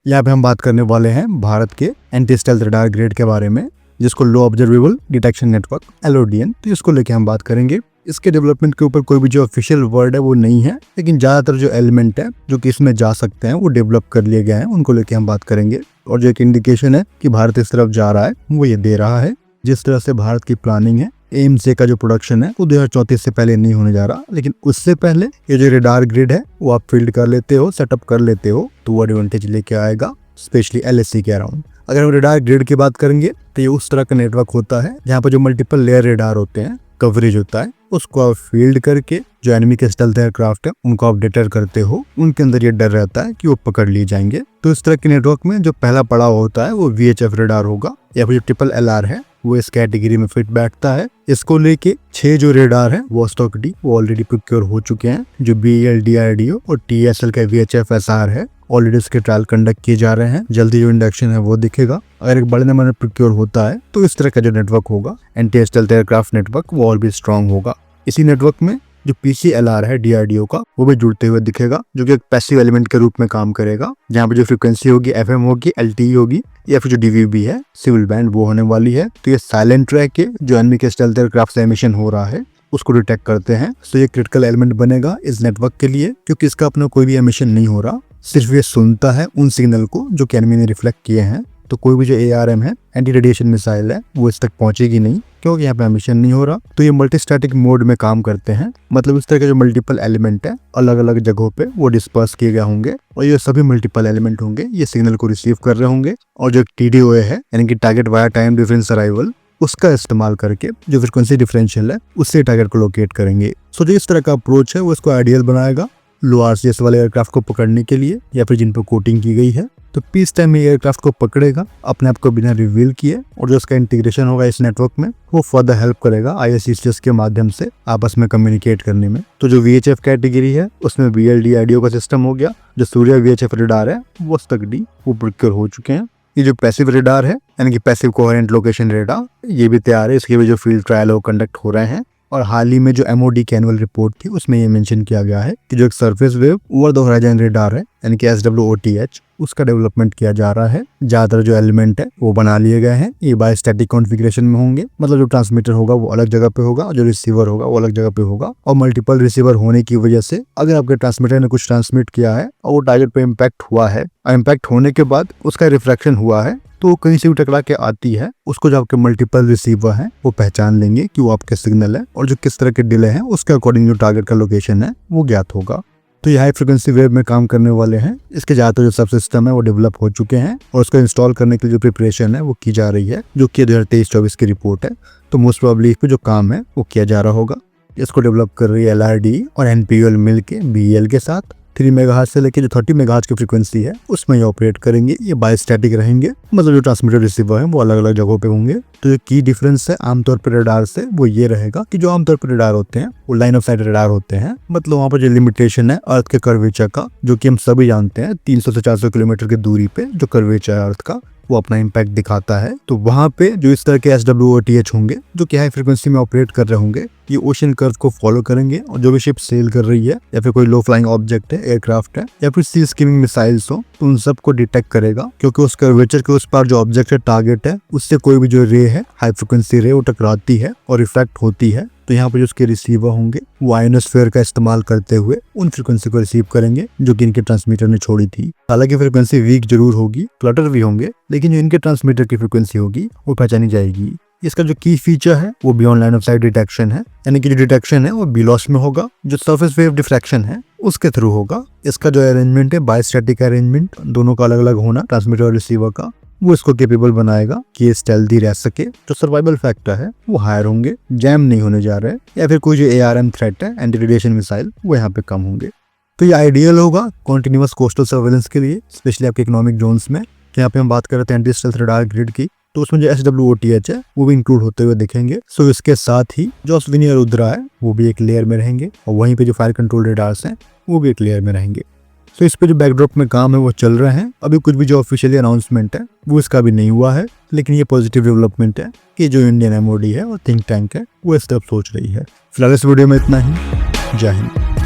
यहाँ पे हम बात करने वाले हैं भारत के एंटी स्टेल्थ रडार ग्रेड के बारे में, जिसको लो ऑब्जर्वेबल डिटेक्शन नेटवर्क LODN। तो इसको लेके हम बात करेंगे। इसके डेवलपमेंट के ऊपर कोई भी जो ऑफिशियल वर्ड है वो नहीं है, लेकिन ज्यादातर जो एलिमेंट है जो कि इसमें जा सकते हैं वो डेवलप कर लिए गए हैं, उनको लेके हम बात करेंगे। और जो एक इंडिकेशन है कि भारत इस तरफ जा रहा है वो ये दे रहा है। जिस तरह से भारत की प्लानिंग है, AIMSA का जो प्रोडक्शन है वो 2034 से पहले नहीं होने जा रहा, लेकिन उससे पहले ये जो रडार ग्रिड है वो आप फील्ड कर लेते हो, सेटअप कर लेते हो, तो वो एडवांटेज लेके आएगा, स्पेशली LAC के अराउंड। अगर हम रडार ग्रिड की बात करेंगे तो ये उस तरह का नेटवर्क होता है जहाँ पर जो मल्टीपल लेयर रडार होते हैं, कवरेज होता है, उसको आप फील्ड करके जो एनिमी के स्टेल्थ एयरक्राफ्ट है उनको आप डिटर करते हो। उनके अंदर ये डर रहता है कि वो पकड़ लिए जाएंगे। तो इस तरह के नेटवर्क में जो पहला पड़ाव होता है वो VHF रडार होगा, या फिर जो LLR है वो इस कैटेगरी में फिट बैठता है। इसको लेके 6 जो रेडार है वोस्टॉक डी वो ऑलरेडी प्रोक्योर हो चुके हैं। जो BEL DRDO और TSL का VHF SR है, ऑलरेडी इसके ट्रायल कंडक्ट किए जा रहे हैं। जल्दी जो इंडक्शन है वो दिखेगा। अगर एक बड़े नंबर में प्रोक्योर होता है तो इस तरह का जो नेटवर्क होगा एंटी स्टेल्थ एयरक्राफ्ट नेटवर्क वो और भी स्ट्रॉन्ग होगा। इसी नेटवर्क में जो PCLR है DRDO का वो भी जुड़ते हुए दिखेगा, जो कि एक पैसिव एलिमेंट के रूप में काम करेगा, जहाँ पे जो फ्रीक्वेंसी होगी FM होगी, LTE होगी, या फिर जो DVB है सिविल बैंड वो होने वाली है। तो ये साइलेंट ट्रैक के जो एनिमी के स्टेल्थ एयरक्राफ्ट से एमिशन हो रहा है उसको डिटेक्ट करते हैं। तो ये क्रिटिकल एलिमेंट बनेगा इस नेटवर्क के लिए, क्योंकि इसका अपना कोई भी एमिशन नहीं हो रहा, सिर्फ ये सुनता है उन सिग्नल को जो कि एनिमी ने रिफ्लेक्ट किए हैं। तो कोई भी जो ARM है, एंटी रेडिएशन मिसाइल है, वो इस तक पहुंचेगी नहीं, क्योंकि यहाँ पे एमिशन नहीं हो रहा। तो ये मल्टी स्टैटिक मोड में काम करते हैं, मतलब इस तरह के जो मल्टीपल एलिमेंट है अलग अलग जगहों पे वो डिस्पर्स किए गए होंगे, और ये सभी मल्टीपल एलिमेंट होंगे, ये सिग्नल को रिसीव कर रहे होंगे, और जो TDOA है यानी कि target via time difference arrival, उसका इस्तेमाल करके जो फ्रीक्वेंसी डिफरेंशियल है उससे टारगेट को लोकेट करेंगे। सो जो इस तरह का अप्रोच है वो इसको आइडियल बनाएगा लो RCS वाले एयरक्राफ्ट को पकड़ने के लिए, या फिर जिन पर कोटिंग की गई है। तो पीस टाइम में एयरक्राफ्ट को पकड़ेगा अपने आप को बिना रिवील किए, और जो उसका इंटीग्रेशन होगा इस नेटवर्क में वो फर्दर हेल्प करेगा ISCS के माध्यम से आपस में कम्युनिकेट करने में। तो जो VHF कैटेगरी है उसमें BEL DRDO का सिस्टम हो गया। जो सूर्या VHF रडार है वो तक डी वो प्रोक्योर हो चुके हैं। ये जो पैसिव रडार है यानी कि पैसिव कोहेरेंट लोकेशन रडार, ये भी तैयार है। इसके भी जो फील्ड ट्रायल कंडक्ट हो रहे हैं, और हाल ही में जो MOD की एनुअल रिपोर्ट थी उसमें ये मेंशन किया गया है कि जो एक surface wave over the horizon radar है यानी कि SWOTH, उसका डेवलपमेंट किया जा रहा है। ज्यादातर जो एलिमेंट है वो बना लिए गए हैं। ये बायोस्टैटिक कॉन्फ़िगरेशन में होंगे, मतलब जो ट्रांसमीटर होगा वो अलग जगह पे होगा, जो रिसीवर होगा वो अलग जगह पे होगा। और मल्टीपल रिसीवर होने की वजह से अगर आपके ट्रांसमीटर ने कुछ ट्रांसमिट किया है और वो टारगेट पे इम्पैक्ट हुआ है, और इम्पैक्ट होने के बाद उसका रिफ्रैक्शन हुआ है, तो वो कहीं से भी टकरा के आती है, उसको जो आपके मल्टीपल रिसीवर हैं वो पहचान लेंगे कि वो आपके सिग्नल है, और जो किस तरह के डिले हैं उसके अकॉर्डिंग जो टारगेट का लोकेशन है वो ज्ञात होगा। तो ये हाई फ्रिक्वेंसी वेव में काम करने वाले हैं। इसके ज्यादातर जो सब सिस्टम है वो डेवलप हो चुके हैं, और उसको इंस्टॉल करने के लिए जो प्रिपरेशन है वो की जा रही है, जो कि 2023-24 की रिपोर्ट है। तो मोस्ट प्रोबेबली इस पे जो काम है वो किया जा रहा होगा। इसको डेवलप कर रही है LRD और NPL मिलके BEL के साथ। 3 मेगाहर्ट्ज से लेके जो 30 मेगाहर्ट्ज की फ्रीक्वेंसी है उसमें ये ऑपरेट करेंगे। ये बायोस्टैटिक रहेंगे, मतलब जो ट्रांसमीटर रिसीवर है वो अलग अलग जगहों पे होंगे। तो जो की डिफरेंस है आमतौर पर रडार से वो ये रहेगा कि जो आमतौर पर रडार होते हैं वो लाइन ऑफ साइट रडार होते हैं, मतलब वहाँ पर जो लिमिटेशन है अर्थ के कर्वेचर का, जो कि हम सभी जानते हैं 300 से 400 किलोमीटर की दूरी पे जो कर्वेचर है अर्थ का वो अपना इम्पैक्ट दिखाता है। तो वहां पे जो इस तरह के SWOTH होंगे जो कि हाई फ्रिक्वेंसी में ऑपरेट कर रहे होंगे, ये ओशन कर्व को फॉलो करेंगे, और जो भी शिप सेल कर रही है या फिर कोई लो फ्लाइंग ऑब्जेक्ट है, एयरक्राफ्ट है, या फिर सी स्किमिंग मिसाइल्स हो, तो उन सब को डिटेक्ट करेगा, क्योंकि उस कर्वेचर के उस पार जो ऑब्जेक्ट है, टारगेट है, उससे कोई भी जो रे है, हाई फ्रिक्वेंसी रे, वो टकराती है और रिफ्लेक्ट होती है। तो यहाँ पे जो उसके रिसीवर होंगे वो आयोनोस्फीयर का इस्तेमाल करते हुए उन फ्रीक्वेंसी को रिसीव करेंगे जो कि इनके ट्रांसमीटर ने छोड़ी थी। हालांकि फ्रीक्वेंसी वीक जरूर होगी, क्लटर भी होंगे, लेकिन जो इनके ट्रांसमीटर की फ्रीक्वेंसी होगी वो पहचानी जाएगी। इसका जो की फीचर है वो beyond line of site detection है, यानी कि जो डिटेक्शन है वो BLOS में होगा, जो सरफेस वेव डिफ्रैक्शन है उसके थ्रू होगा। इसका जो अरेंजमेंट है बायोस्टैटिक अरेंजमेंट, दोनों का अलग अलग होना ट्रांसमीटर और रिसीवर का, वो इसको केपेबल बनाएगा कि ये स्टेल्दी रह सके। जो सर्वाइवल फैक्टर है वो हायर होंगे, जैम नहीं होने जा रहे हैं, या फिर कोई जो ARM थ्रेट है, एंटी रेडिएशन मिसाइल, वो यहाँ पे कम होंगे। तो ये आइडियल होगा कॉन्टिन्यूअस कोस्टल सर्वेलेंस के लिए, स्पेशली आपके इकोनॉमिक जोन्स में। यहाँ पे हम बात कर रहे थे एंटी स्टेल्थ रडार ग्रिड की, तो उसमें जो SWOTH है वो भी इंक्लूड होते हुए दिखेंगे। सो इसके साथ ही जो अश्विनी और रुद्रा है वो भी एक लेयर में रहेंगे, और वहीं पे जो फायर कंट्रोल रडार्स हैं वो भी एक लेयर में रहेंगे। तो इस पे जो बैकड्रॉप में काम है वो चल रहे हैं। अभी कुछ भी जो ऑफिशियली अनाउंसमेंट है वो इसका भी नहीं हुआ है, लेकिन ये पॉजिटिव डेवलपमेंट है कि जो इंडियन MOD है और थिंक टैंक है वो इस तरफ सोच रही है। फिलहाल इस वीडियो में इतना ही। जय हिंद।